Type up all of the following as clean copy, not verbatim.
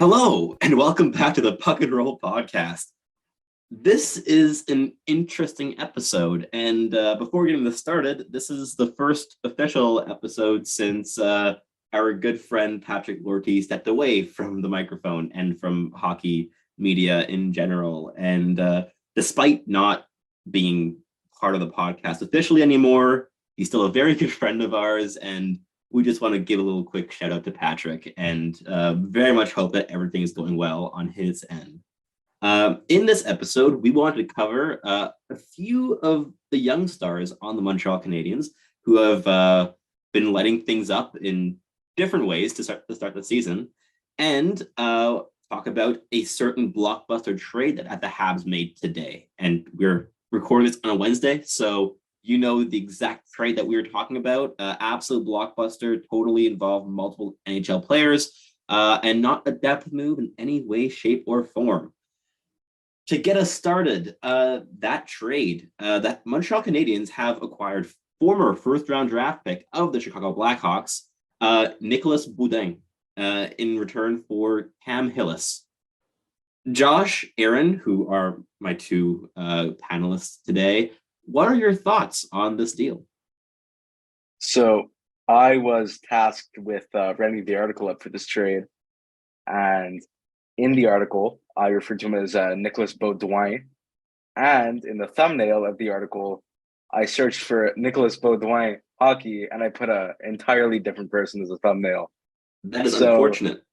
Hello, and welcome back to the Puck and Roll podcast. This is an interesting episode, and before getting this started, this is the first official episode since our good friend Patrick Lortie stepped away from the microphone and from hockey media in general. And despite not being part of the podcast officially anymore, he's still a very good friend of ours, and we just want to give a little quick shout out to Patrick and very much hope that everything is going well on his end. In this episode, we wanted to cover a few of the young stars on the Montreal Canadiens who have been lighting things up in different ways to start the season, and talk about a certain blockbuster trade that the Habs made today. And we're recording this on a Wednesday, so you know the exact trade that we were talking about. Absolute blockbuster, totally involved multiple NHL players, and not a depth move in any way, shape, or form. To get us started, that trade, that Montreal Canadiens have acquired former first-round draft pick of the Chicago Blackhawks, Nicolas Beaudin, in return for Cam Hillis. Josh, Aaron, who are my two panelists today, what are your thoughts on this deal? So I was tasked with writing the article up for this trade. And in the article, I referred to him as Nicolas Beaudin. And in the thumbnail of the article, I searched for Nicolas Beaudin hockey, and I put an entirely different person as a thumbnail. That is unfortunate.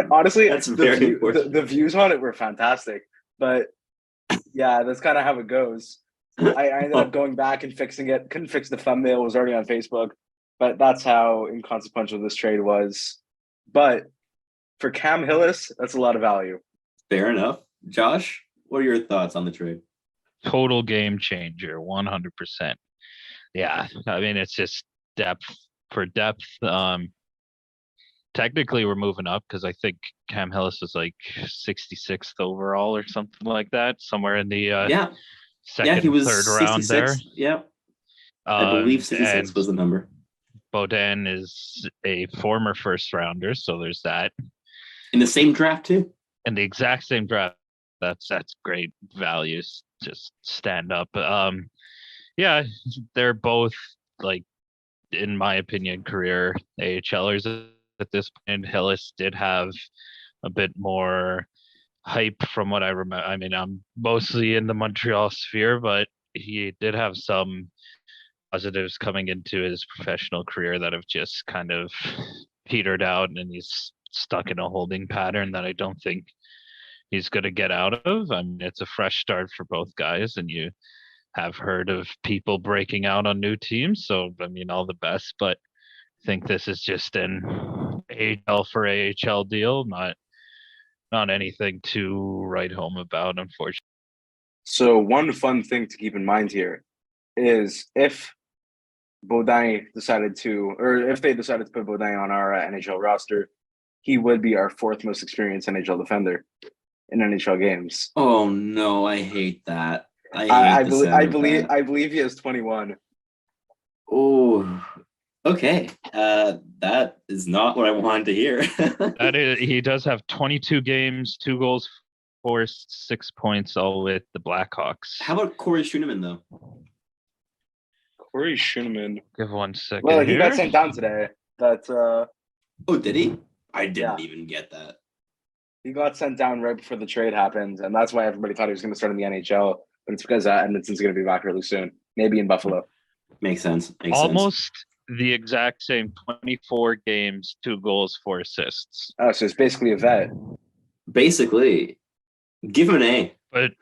Honestly, that's very unfortunate. The views on it were fantastic. But yeah, that's kind of how it goes. I ended up going back and fixing it. Couldn't fix the thumbnail. It was already on Facebook. But that's how inconsequential this trade was. But for Cam Hillis, that's a lot of value. Fair enough. Josh, what are your thoughts on the trade? Total game changer, 100%. Yeah, I mean, it's just depth for depth. Technically, we're moving up because I think Cam Hillis is like 66th overall or something like that, somewhere in the second, he was third round 66. there. Yeah, I believe 66 was the number. Beaudin is a former first rounder, so there's that. In the same draft too? In the exact same draft. That's great values. Just stand up. Yeah, they're both, like, in my opinion, career AHLers at this point. Hillis did have a bit more hype from what I remember. I mean, I'm mostly in the Montreal sphere, but he did have some positives coming into his professional career that have just kind of petered out, and he's stuck in a holding pattern that I don't think he's going to get out of. I mean, it's a fresh start for both guys, and you have heard of people breaking out on new teams. So, I mean, all the best, but I think this is just an AHL for AHL deal, not anything to write home about, unfortunately. So one fun thing to keep in mind here is if they decided to put Beaudin on our NHL roster, he would be our fourth most experienced NHL defender in NHL games. Oh no, I hate that. I believe he has 21. Oh, okay. That is not what I wanted to hear. He does have 22 games, 2 goals forced, 6 points, all with the Blackhawks. How about Corey Schooneman though? Corey Schooneman. Give 1 second. Well, he got sent down today. Oh, did he? I didn't even get that. He got sent down right before the trade happened, and that's why everybody thought he was going to start in the NHL. But it's because Edmonton's going to be back really soon, maybe in Buffalo. Makes sense. Almost the exact same 24 games, 2 goals, 4 assists. Oh, so it's basically a vet. Basically, give him an A. But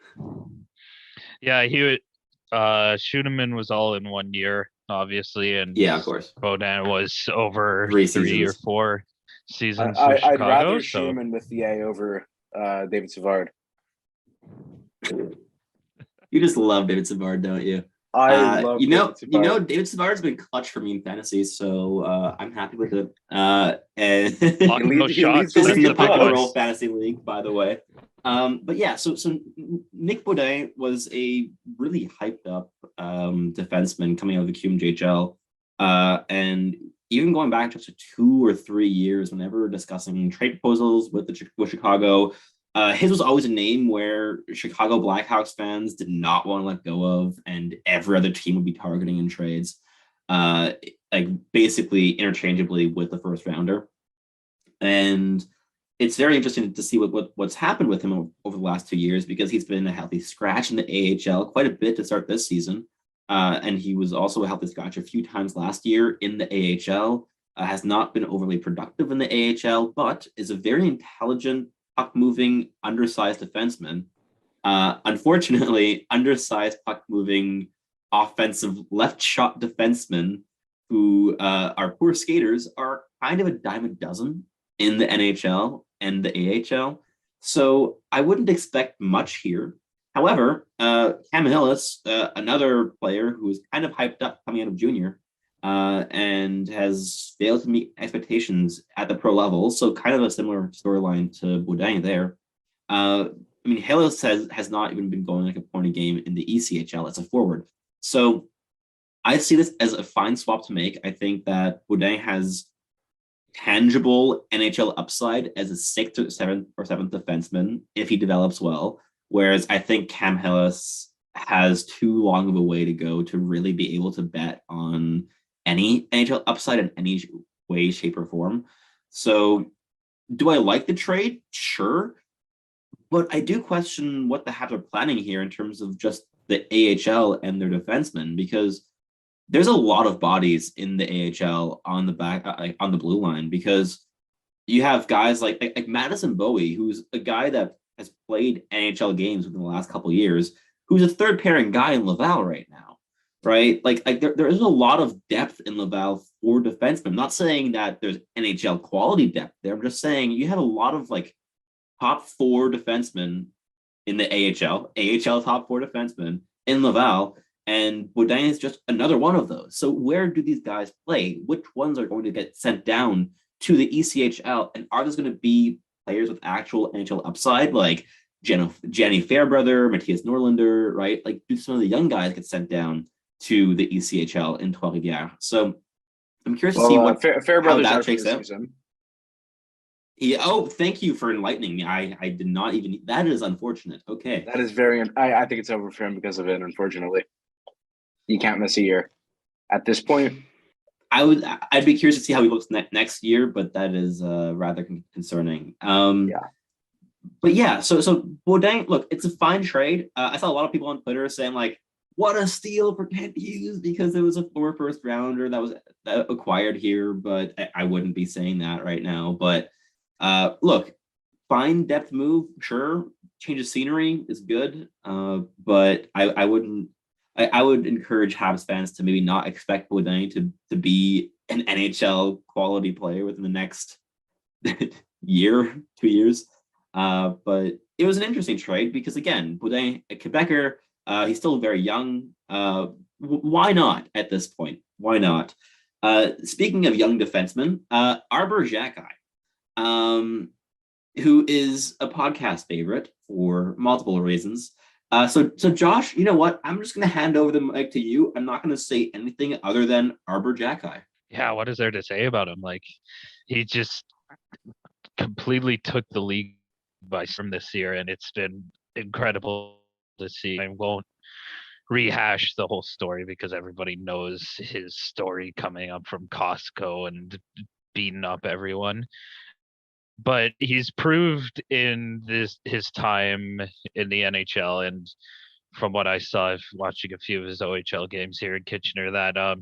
yeah, Schooneman was all in 1 year, obviously, and yeah, of course. Beaudin was over 3 or 4 seasons. I'd rather Schooneman with the A over David Savard. You just love David Savard, don't you? I love David Savard's been clutch for me in fantasy, so I'm happy with it. And he leads the Puck and Roll fantasy league, by the way. But yeah, so Nick Beaudin was a really hyped up defenseman coming out of the QMJHL, and even going back just to 2 or 3 years, whenever discussing trade proposals with Chicago, his was always a name where Chicago Blackhawks fans did not want to let go of, and every other team would be targeting in trades, uh, like basically interchangeably with the first rounder. And it's very interesting to see what's happened with him over the last 2 years, because he's been a healthy scratch in the AHL quite a bit to start this season. And he was also a healthy scratch a few times last year in the AHL. Has not been overly productive in the AHL, but is a very intelligent, puck moving, undersized defenseman. Unfortunately, undersized, puck moving, offensive left shot defensemen who are poor skaters are kind of a dime a dozen in the NHL and the AHL. So I wouldn't expect much here. However, Cam Hillis, another player who was kind of hyped up coming out of junior, and has failed to meet expectations at the pro level. So kind of a similar storyline to Beaudin there. I mean, Hillis has not even been going like a point a game in the ECHL as a forward. So I see this as a fine swap to make. I think that Beaudin has tangible NHL upside as a sixth or seventh defenseman if he develops well. Whereas I think Cam Hillis has too long of a way to go to really be able to bet on any NHL upside in any way, shape, or form. So do I like the trade? Sure. But I do question what the Habs are planning here in terms of just the AHL and their defensemen, because there's a lot of bodies in the AHL on the back on the blue line, because you have guys like Madison Bowie, who's a guy that has played NHL games within the last couple of years, who's a third pairing guy in Laval right now, right? Like there is a lot of depth in Laval for defensemen. I'm not saying that there's NHL quality depth there. I'm just saying you have a lot of like top four defensemen in the AHL top four defensemen in Laval, and Beaudin is just another one of those. So where do these guys play? Which ones are going to get sent down to the ECHL? And are those going to be players with actual NHL upside, like Jenny Fairbrother, Matthias Norlinder, right? Like, do some of the young guys get sent down to the ECHL in Trois-Rivières? So I'm curious to see what Fairbrother's how that out for shakes the out. season. Yeah. Oh, thank you for enlightening me. I did not even. That is unfortunate. Okay. That is very. I think it's over for him because of it. Unfortunately, you can't miss a year at this point. I'd be curious to see how he looks next year, but that is rather concerning. Yeah. But yeah, so Beaudin, look, it's a fine trade. I saw a lot of people on Twitter saying like, "What a steal for Kent Hughes," because it was a former first rounder that was acquired here. But I wouldn't be saying that right now. But look, fine depth move, sure. Change of scenery is good, but I wouldn't. I would encourage Habs fans to maybe not expect Beaudin to be an NHL quality player within the next year, 2 years. But it was an interesting trade because, again, Beaudin, a Quebecer, he's still very young. Why not at this point? Why not? Speaking of young defensemen, Arbor Xhekaj, who is a podcast favorite for multiple reasons. So Josh, you know what? I'm just going to hand over the mic to you. I'm not going to say anything other than Arbor Xhekaj. Yeah, what is there to say about him? Like, he just completely took the league by storm this year, and it's been incredible to see. I won't rehash the whole story because everybody knows his story coming up from Costco and beating up everyone. But he's proved in his time in the NHL, and from what I saw watching a few of his OHL games here in Kitchener, that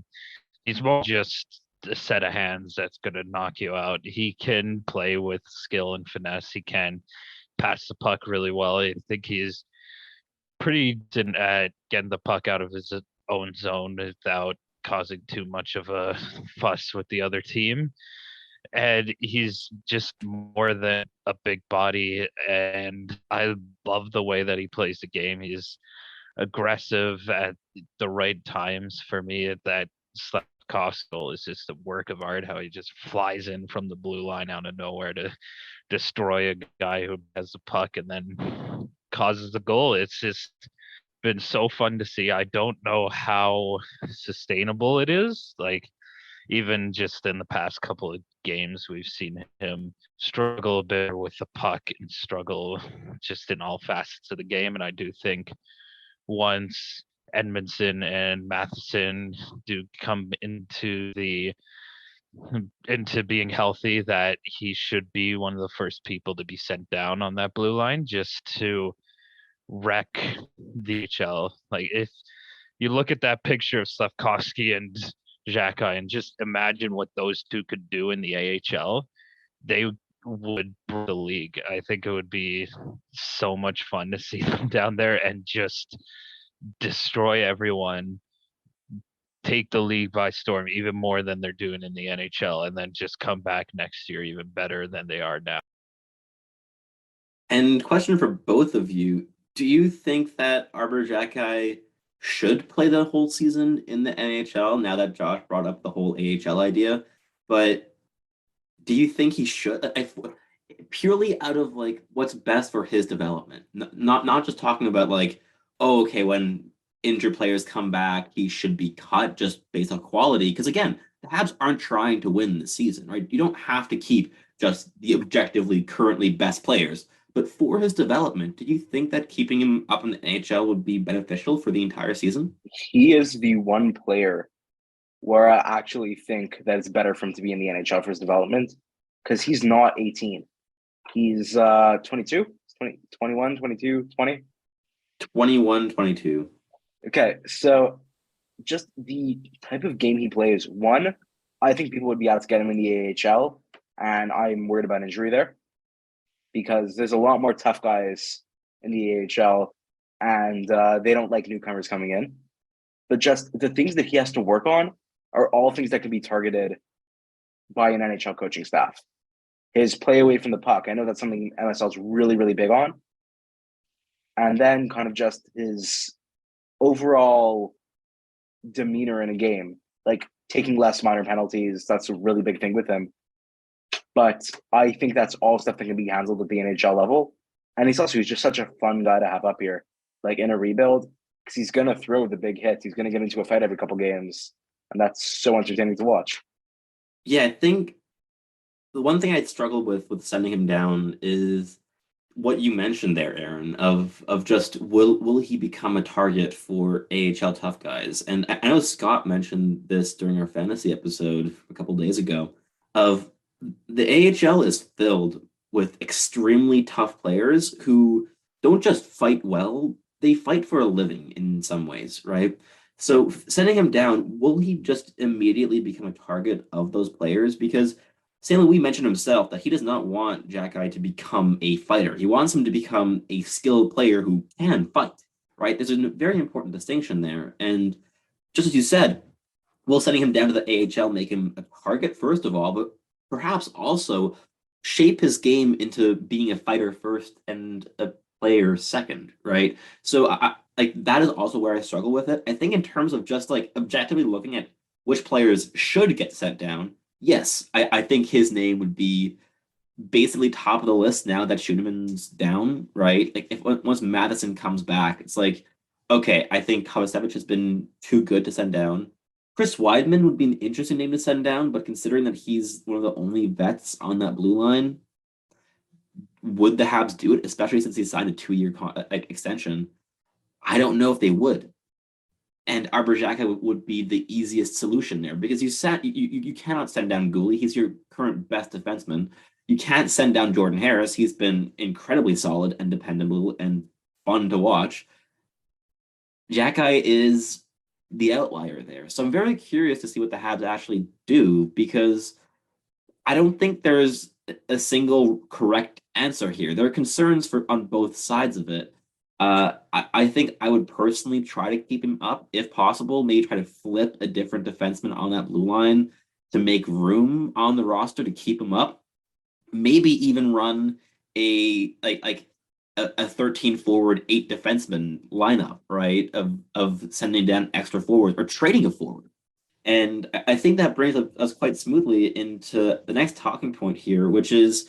he's more just a set of hands that's going to knock you out. He can play with skill and finesse. He can pass the puck really well. I think he's pretty decent at getting the puck out of his own zone without causing too much of a fuss with the other team. And he's just more than a big body, and I love the way that he plays the game. He's aggressive at the right times for me. That Costco is just a work of art, how he just flies in from the blue line out of nowhere to destroy a guy who has the puck and then causes the goal. It's just been so fun to see. I don't know how sustainable it is. Like, even just in the past couple of games, we've seen him struggle a bit with the puck and struggle just in all facets of the game. And I do think once Edmondson and Matheson do come into being healthy, that he should be one of the first people to be sent down on that blue line just to wreck the HL. Like, if you look at that picture of Slavkovsky and Xhekaj and just imagine what those two could do in the AHL, they would break the league. I think it would be so much fun to see them down there and just destroy everyone, take the league by storm even more than they're doing in the NHL, and then just come back next year even better than they are now. And question for both of you, do you think that Arber Xhekaj should play the whole season in the NHL, now that Josh brought up the whole AHL idea? But do you think he should, purely out of like what's best for his development? Not just talking about like, oh, okay, when injured players come back, he should be cut just based on quality. Because again, the Habs aren't trying to win the season, right? You don't have to keep just the objectively currently best players. But for his development, do you think that keeping him up in the NHL would be beneficial for the entire season? He is the one player where I actually think that it's better for him to be in the NHL for his development, because he's not 18. He's 22, 20, 21, 22, 20. 21, 22. Okay, so just the type of game he plays. One, I think people would be out to get him in the AHL, and I'm worried about injury there because there's a lot more tough guys in the AHL, and they don't like newcomers coming in. But just the things that he has to work on are all things that can be targeted by an NHL coaching staff. His play away from the puck. I know that's something MSL is really, really big on. And then kind of just his overall demeanor in a game, like taking less minor penalties. That's a really big thing with him. But I think that's all stuff that can be handled at the NHL level. And he's just such a fun guy to have up here, like in a rebuild, because he's going to throw the big hits. He's going to get into a fight every couple games. And that's so entertaining to watch. Yeah, I think the one thing I'd struggle with sending him down is what you mentioned there, Aaron, of just will he become a target for AHL tough guys? And I know Scott mentioned this during our fantasy episode a couple days ago, of the AHL is filled with extremely tough players who don't just fight well, they fight for a living in some ways, right? So sending him down, will he just immediately become a target of those players? Because St. Louis mentioned himself that he does not want Xhekaj to become a fighter. He wants him to become a skilled player who can fight, right? There's a very important distinction there. And just as you said, will sending him down to the AHL make him a target, first of all, but perhaps also shape his game into being a fighter first and a player second, right? So like that is also where I struggle with it. I think in terms of just like objectively looking at which players should get sent down, yes, I think his name would be basically top of the list now that Schuneman's down, right? Like if once Matheson comes back, it's like, okay, I think Kovacevic has been too good to send down. Chris Weidman would be an interesting name to send down, but considering that he's one of the only vets on that blue line, would the Habs do it, especially since he signed a 2-year extension? I don't know if they would. And Arber Xhekaj would be the easiest solution there because you cannot send down Gooley. He's your current best defenseman. You can't send down Jordan Harris. He's been incredibly solid and dependable and fun to watch. Xhekaj is the outlier there. So I'm very curious to see what the Habs actually do because I don't think there's a single correct answer here. There are concerns on both sides of it. I think I would personally try to keep him up if possible. Maybe try to flip a different defenseman on that blue line to make room on the roster to keep him up. Maybe even run a 13 forward, 8 defenseman lineup, right? Of sending down extra forwards or trading a forward. And I think that brings us quite smoothly into the next talking point here, which is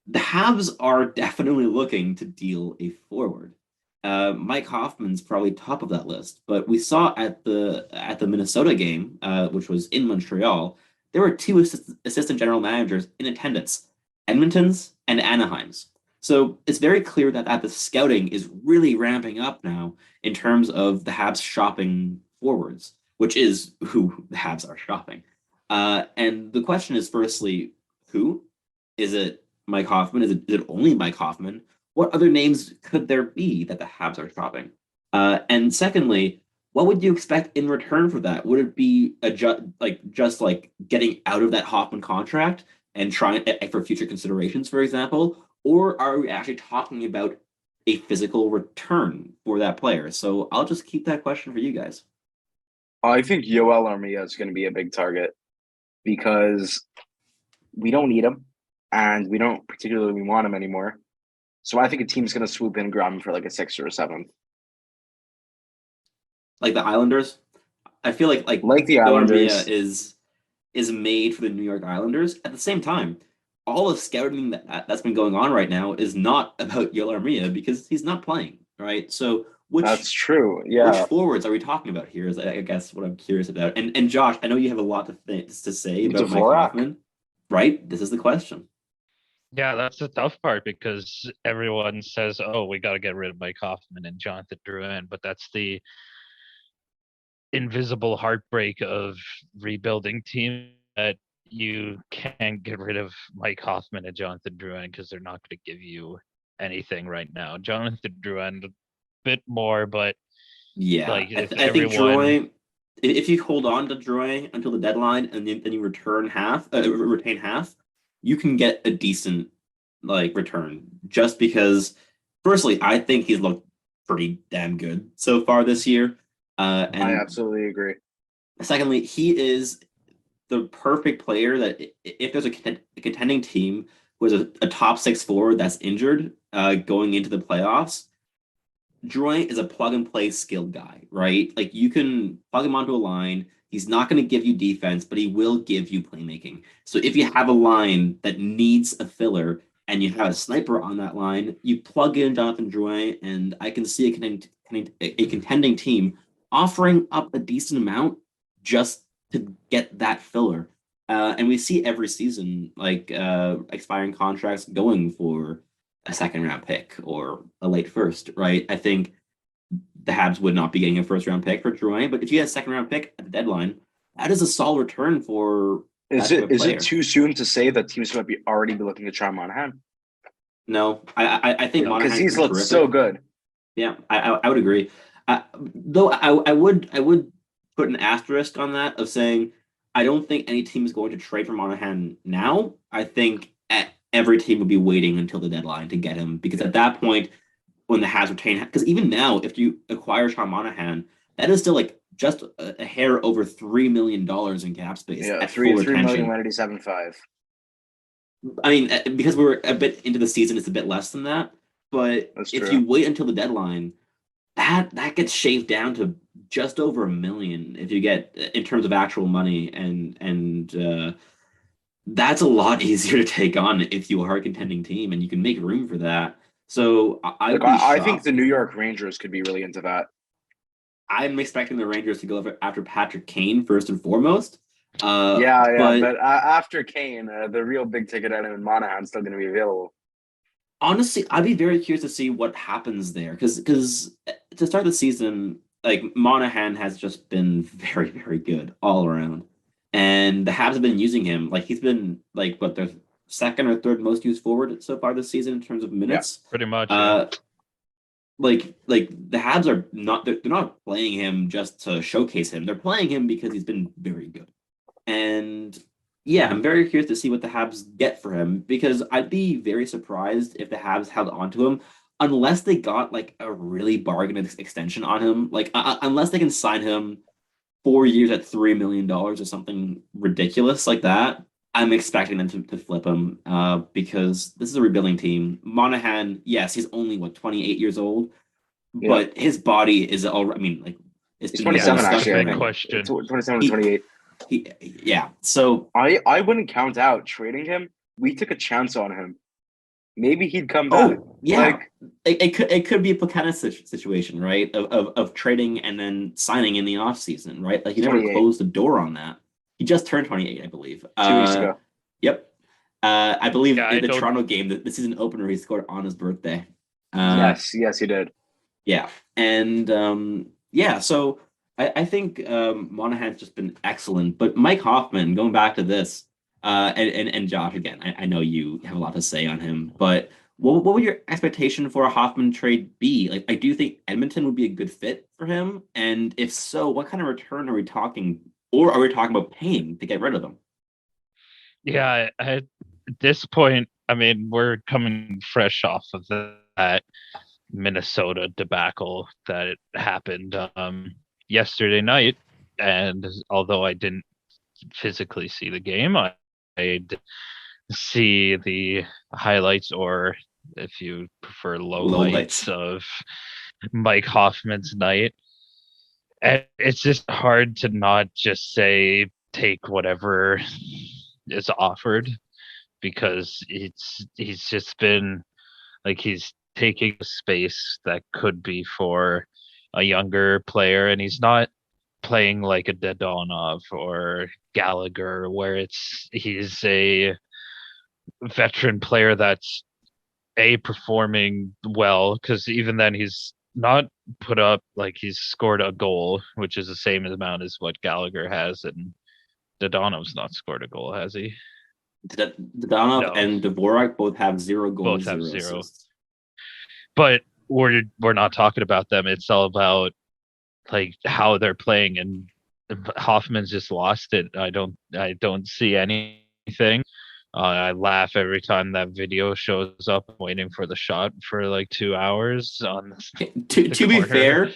the Habs are definitely looking to deal a forward. Mike Hoffman's probably top of that list. But we saw at the Minnesota game, which was in Montreal, there were two assistant general managers in attendance, Edmonton's and Anaheim's. So it's very clear that the scouting is really ramping up now in terms of the Habs shopping forwards, which is who the Habs are shopping. And the question is, firstly, who? Is it Mike Hoffman? Is it only Mike Hoffman? What other names could there be that the Habs are shopping? And secondly, what would you expect in return for that? Would it be just like getting out of that Hoffman contract and trying for future considerations, for example? Or are we actually talking about a physical return for that player? So I'll just keep that question for you guys. I think Yoel Armia is going to be a big target because we don't need him and we don't particularly want him anymore. So I think a team's going to swoop in and grab him for like a 6th or a 7th. Like the Islanders? I feel like the Islanders is made for the New York Islanders. At the same time, all the scouting that's been going on right now is not about Yoel Armia because he's not playing, right? So that's true. Yeah. Which forwards are we talking about here? Is I guess what I'm curious about. And Josh, I know you have a lot to say about Mike Hoffman, right? This is the question. Yeah, that's the tough part because everyone says, "Oh, we got to get rid of Mike Hoffman and Jonathan Drouin," but that's the invisible heartbreak of rebuilding team that you can't get rid of Mike Hoffman and Jonathan Drouin because they're not going to give you anything right now. Jonathan Drouin a bit more, but yeah, like I think Drouin. If you hold on to Drouin until the deadline and then you retain half, you can get a decent return. Just because, firstly, I think he's looked pretty damn good so far this year. And I absolutely agree. Secondly, he is the perfect player that if there's a contending team who has a top 6 forward that's injured going into the playoffs, Drouin is a plug and play skilled guy, right? Like you can plug him onto a line. He's not going to give you defense, but he will give you playmaking. So if you have a line that needs a filler and you have a sniper on that line, you plug in Jonathan Drouin, and I can see a contending team offering up a decent amount just to get that filler. And we see every season expiring contracts going for a 2nd-round pick or a late first, right? I think the Habs would not be getting a 1st-round pick for Drouin, but if you get a 2nd-round pick at the deadline, that is a solid return for. Is it too soon to say that teams might be already looking to try Monahan? No, I think Monahan because he's looked so good. Yeah, I would agree. Though I would put an asterisk on that of saying I don't think any team is going to trade for Monahan now. I think every team would be waiting until the deadline to get him because at that point, when the Habs retain, because even now, if you acquire Sean Monahan, that is still just a hair over $3 million in cap space. Yeah, at $3 million. 187.5. I mean, because we're a bit into the season, it's a bit less than that. But if you wait until the deadline, that gets shaved down to just over $1 million if you get in terms of actual money, and that's a lot easier to take on if you are a contending team, and you can make room for that. So I think the New York Rangers could be really into that. I'm expecting the Rangers to go after Patrick Kane first and foremost. But after Kane, the real big ticket item in Monahan's still going to be available. Honestly, I'd be very curious to see what happens there because to start the season, Monahan has just been very, very good all around, and the Habs have been using him. He's been their 2nd or 3rd most used forward so far this season in terms of minutes. Yeah, pretty much. The Habs are not they're not playing him just to showcase him. They're playing him because he's been very good. And yeah, I'm very curious to see what the Habs get for him because I'd be very surprised if the Habs held on to him unless they got a really bargain extension on him. Unless they can sign him 4 years at $3 million or something ridiculous like that. I'm expecting them to flip him because this is a rebuilding team. Monahan, yes, he's only 28 years old, but his body is all. I mean, he's 27 actually. Big question. 27 to 28. So I wouldn't count out trading him. We took a chance on him. maybe he'd come back. Oh, yeah. It could be a Plakana situation, right? Of trading and then signing in the offseason, right? Like, he never 28. closed the door on that. He just turned 28, I believe. 2 weeks ago. Yep. I believe Yeah, in the Toronto game, the season opener, he scored on his birthday. Yes, he did. Yeah. And so I think Monahan's just been excellent. But Mike Hoffman, going back to this, and Josh, again, I know you have a lot to say on him, but what would your expectation for a Hoffman trade be? Like, I do think Edmonton would be a good fit for him. And if so, what kind of return are we talking, or are we talking about paying to get rid of him? Yeah, at this point, I mean, we're coming fresh off of that Minnesota debacle that happened yesterday night, and although I didn't physically see the game, I did see the highlights, or if you prefer, low lights of Mike Hoffman's night. And it's just hard to not just say take whatever is offered, because he's just been like, he's taking a space that could be for a younger player, and he's not playing like a Dadonov or Gallagher, where he's a veteran player that's performing well, because even then he's not put up, like, he's scored a goal, which is the same amount as what Gallagher has, and Dadonov's not scored a goal, has he? Dadonov and Dvorak both have 0 goals, both have 0 0. assists. But we're not talking about them. It's all about, like, how they're playing, and Hoffman's just lost it. I don't see anything. I laugh every time that video shows up. I'm waiting for the shot for like 2 hours on to be fair,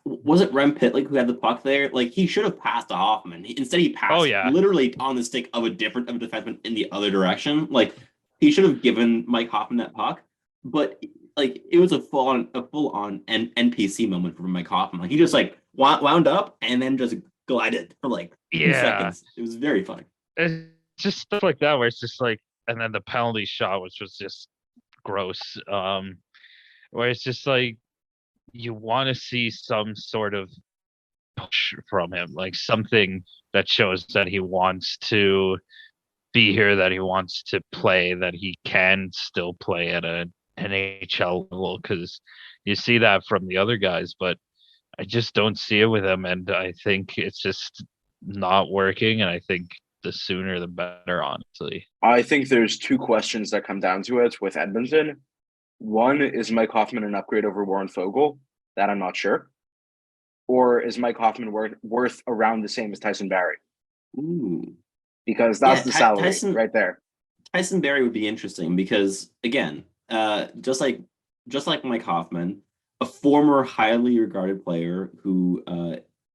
was it Rem Pitlick who had the puck there? Like, he should have passed to Hoffman. Instead, he passed literally on the stick of a defenseman in the other direction. Like, he should have given Mike Hoffman that puck. But, like, it was a full on NPC moment for Mike Hoffman. Like, he just, like, wound up and then just glided for like 2 seconds. It was very funny. It's just stuff like that where it's just like, and then the penalty shot, which was just gross. Where it's just like, you want to see some sort of push from him, like something that shows that he wants to be here, that he wants to play, that he can still play at an NHL level, because you see that from the other guys, but I just don't see it with him, and I think it's just not working, and I think the sooner the better, honestly. I think there's 2 questions that come down to it with Edmonton. One, is Mike Hoffman an upgrade over Warren Foegele? That I'm not sure. Or is Mike Hoffman worth around the same as Tyson Barrie? Ooh. Because that's the salary right there. Tyson Barrie would be interesting because, again, just like Mike Hoffman, a former highly regarded player who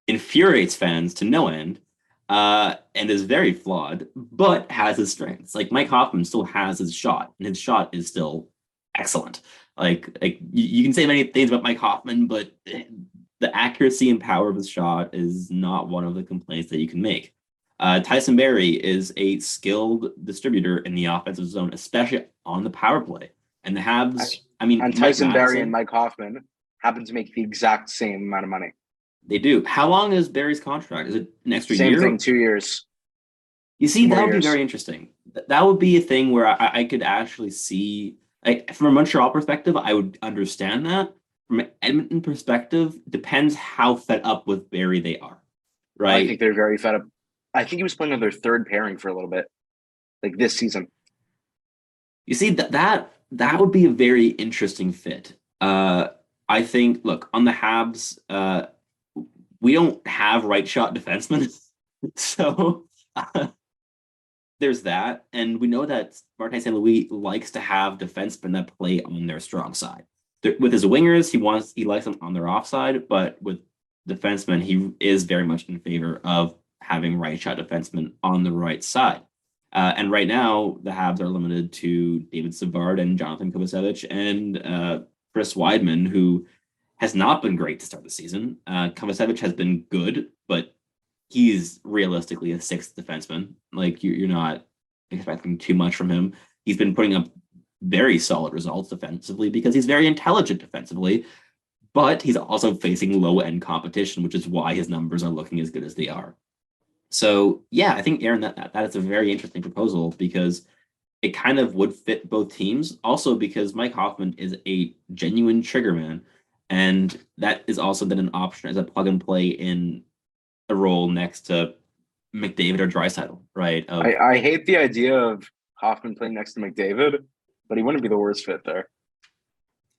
infuriates fans to no end, and is very flawed, but has his strengths. Like, Mike Hoffman still has his shot, and his shot is still excellent. Like you can say many things about Mike Hoffman, but the accuracy and power of his shot is not one of the complaints that you can make. Tyson Barrie is a skilled distributor in the offensive zone, especially on the power play. And the Habs, and Tyson Barrie and Mike Hoffman happen to make the exact same amount of money. They do. How long is Barry's contract? Is it an extra year? Same thing, 2 years. You see, that would be very interesting. That would be a thing where I could actually see, like, from a Montreal perspective, I would understand that. From an Edmonton perspective, depends how fed up with Barrie they are, right? I think they're very fed up. I think he was playing on their third pairing for a little bit, like this season. You see, that would be a very interesting fit. I think, look, on the Habs, we don't have right shot defensemen, so there's that. And we know that Martin St. Louis likes to have defensemen that play on their strong side. With his wingers, he likes them on their offside, but with defensemen, he is very much in favor of having right shot defensemen on the right side. And right now, the Habs are limited to David Savard and Jonathan Kovacevic and Chris Weidman, who has not been great to start the season. Kovacevic has been good, but he's realistically a 6th defenseman. Like, you're not expecting too much from him. He's been putting up very solid results defensively because he's very intelligent defensively, but he's also facing low-end competition, which is why his numbers are looking as good as they are. So yeah, I think Aaron, that is a very interesting proposal because it kind of would fit both teams. Also because Mike Hoffman is a genuine trigger man, and that is also then an option as a plug and play in a role next to McDavid or Draisaitl, right? I hate the idea of Hoffman playing next to McDavid, but he wouldn't be the worst fit there.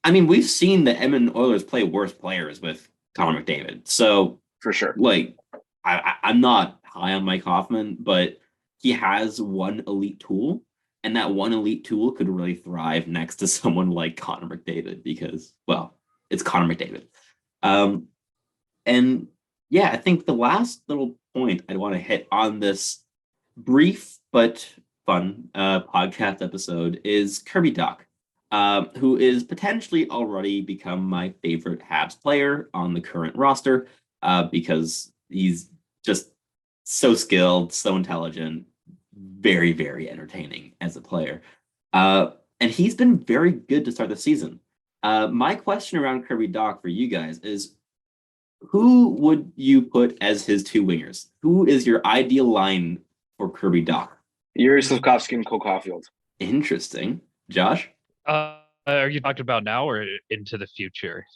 I mean, we've seen the Edmonton Oilers play worse players with Connor McDavid. So For sure. like, I'm not high on Mike Hoffman, but he has one elite tool, and that one elite tool could really thrive next to someone like Connor McDavid because, well, it's Connor McDavid. And yeah, I think the last little point I'd want to hit on this brief but fun podcast episode is Kirby Dach, who is potentially already become my favorite Habs player on the current roster because he's just so skilled, so intelligent, very, very entertaining as a player. And he's been very good to start the season. My question around Kirby Dach for you guys is, who would you put as his two wingers? Who is your ideal line for Kirby Dach? Yuri Slafkovsky and Cole Caulfield. Interesting. Josh? Are you talking about now or into the future?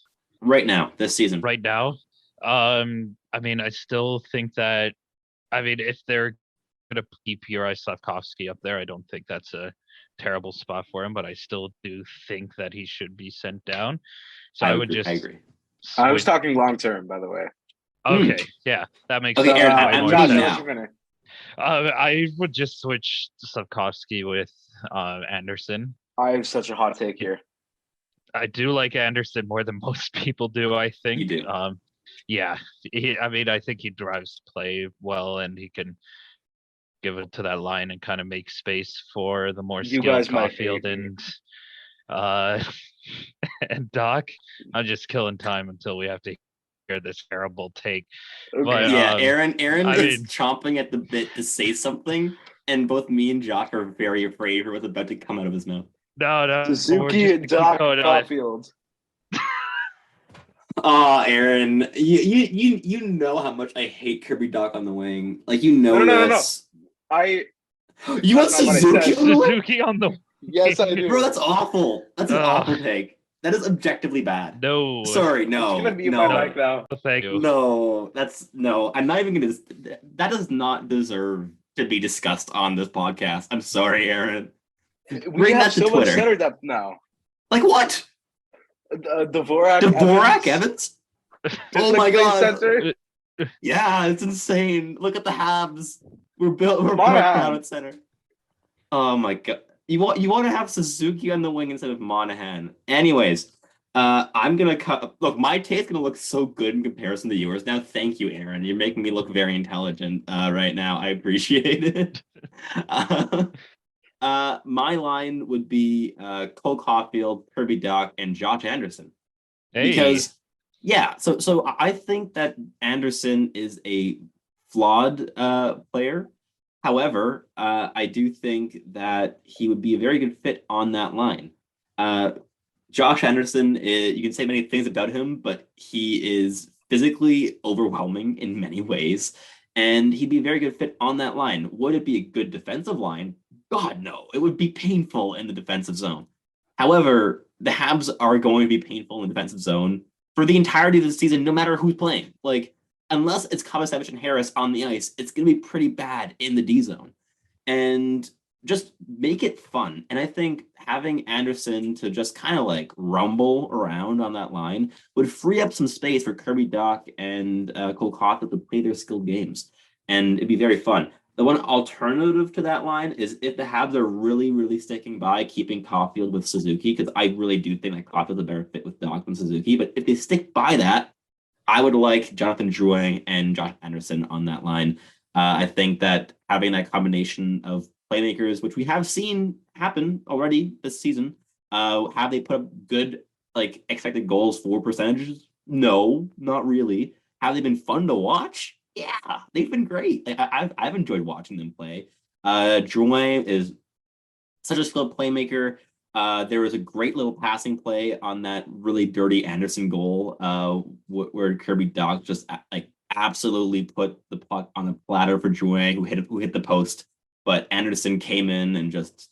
Right now, this season. Right now? I mean, I still think that, if they're going to keep Yuri Slafkovsky up there, I don't think that's a terrible spot for him, but I still do think that he should be sent down. So I agree. I was talking long term, by the way. Okay, yeah, that makes sense. Aaron, I'm Josh, now. I would just switch Slafkovsky with Anderson. I have such a hot take here. I do like Anderson more than most people do, I think. You do. Yeah, I think he drives play well, and he can give it to that line and kind of make space for the more skilled Caulfield and and Dach. I'm just killing time until we have to hear this terrible take. Okay. But yeah, Aaron is chomping at the bit to say something, and both me and Josh are very afraid for what's about to come out of his mouth. No. Suzuki and Dach Caulfield. Oh, Aaron, you know how much I hate Kirby Dach on the wing. Like, you know this. No. You want Suzuki on the wing? Yes, I do. Bro, that's awful. That's an awful take. That is objectively bad. No. Sorry, no. It's gonna be my mic now. Thank you. No, I'm not even gonna. That does not deserve to be discussed on this podcast. I'm sorry, Aaron. We have so much center depth now. Like what? Dvorak Evans? Oh my god. Center? Yeah, it's insane. Look at the Habs. We're built down at center. Oh my god. You want to have Suzuki on the wing instead of Monahan. Anyways, I'm gonna cut. Look, my taste's gonna look so good in comparison to yours now. Thank you, Aaron. You're making me look very intelligent right now. I appreciate it. My line would be Cole Caulfield, Kirby Dach, and Josh Anderson. Hey. Because so I think that Anderson is a flawed player. However, I do think that he would be a very good fit on that line. Josh Anderson, you can say many things about him, but he is physically overwhelming in many ways, and he'd be a very good fit on that line. Would it be a good defensive line? God, no. It would be painful in the defensive zone. However, the Habs are going to be painful in the defensive zone for the entirety of the season, no matter who's playing. Like, unless it's Kovacevic and Harris on the ice, it's going to be pretty bad in the D zone. And just make it fun. And I think having Anderson to just kind of like rumble around on that line would free up some space for Kirby Dach and Cole Caulfield to play their skilled games. And it'd be very fun. The one alternative to that line is if the Habs are really, really sticking by keeping Caulfield with Suzuki, because I really do think that Caulfield's a better fit with Dach than Suzuki. But if they stick by that, I would like Jonathan Drouin and Josh Anderson on that line. I think that having that combination of playmakers, which we have seen happen already this season, have they put up good like expected goals for percentages? No, not really. Have they been fun to watch? Yeah, they've been great. I've enjoyed watching them play. Drouin is such a skilled playmaker. There was a great little passing play on that really dirty Anderson goal, where Kirby Dach just like absolutely put the puck on a platter for Drouin, who hit the post, but Anderson came in and just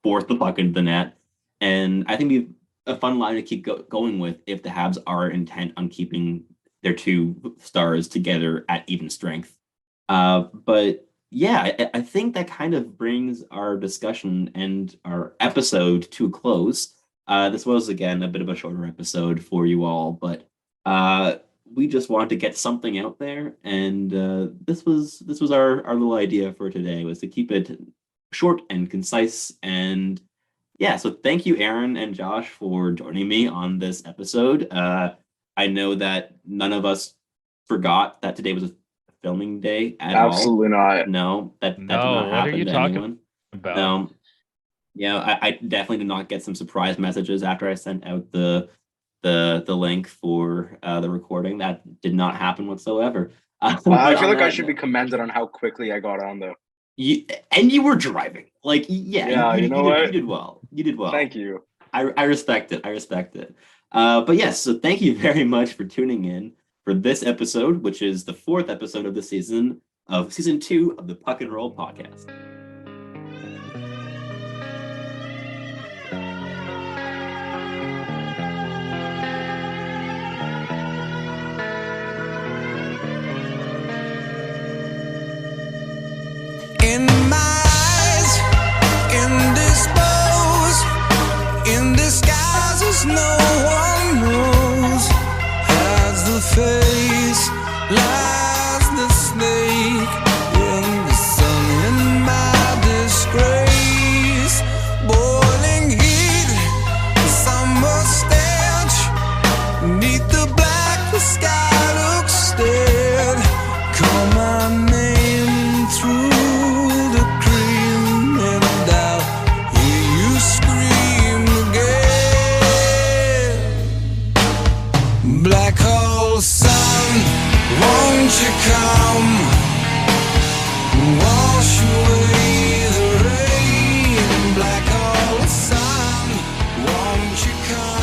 forced the puck into the net. And I think we've a fun line to keep going with if the Habs are intent on keeping their two stars together at even strength. But yeah, I think that kind of brings our discussion and our episode to a close. This was, again, a bit of a shorter episode for you all, but we just wanted to get something out there. And this was our little idea for today, was to keep it short and concise. And yeah, so thank you, Aaron and Josh, for joining me on this episode. I know that none of us forgot that today was a filming day at all. Absolutely not. No, that did not what are happen you to talking anyone. about? No. Yeah, I definitely did not get some surprise messages after I sent out the link for the recording. That did not happen whatsoever. I feel like I should be commended on how quickly I got on, though. You were driving. Like, yeah, you know what? You did well. You did well. Thank you. I respect it. I respect it. But yes, so thank you very much for tuning in for this episode, which is the 4th episode of the season of season 2 of the Puck and Roll podcast. In my eyes, indisposed, in disguises no one knows, hides the face, lies the snake, in the sun, in my disgrace, boiling heat, summer stench, neath the black, the sky looks dead, call my name through black hole sun, won't you come, wash away the rain, black hole sun, won't you come.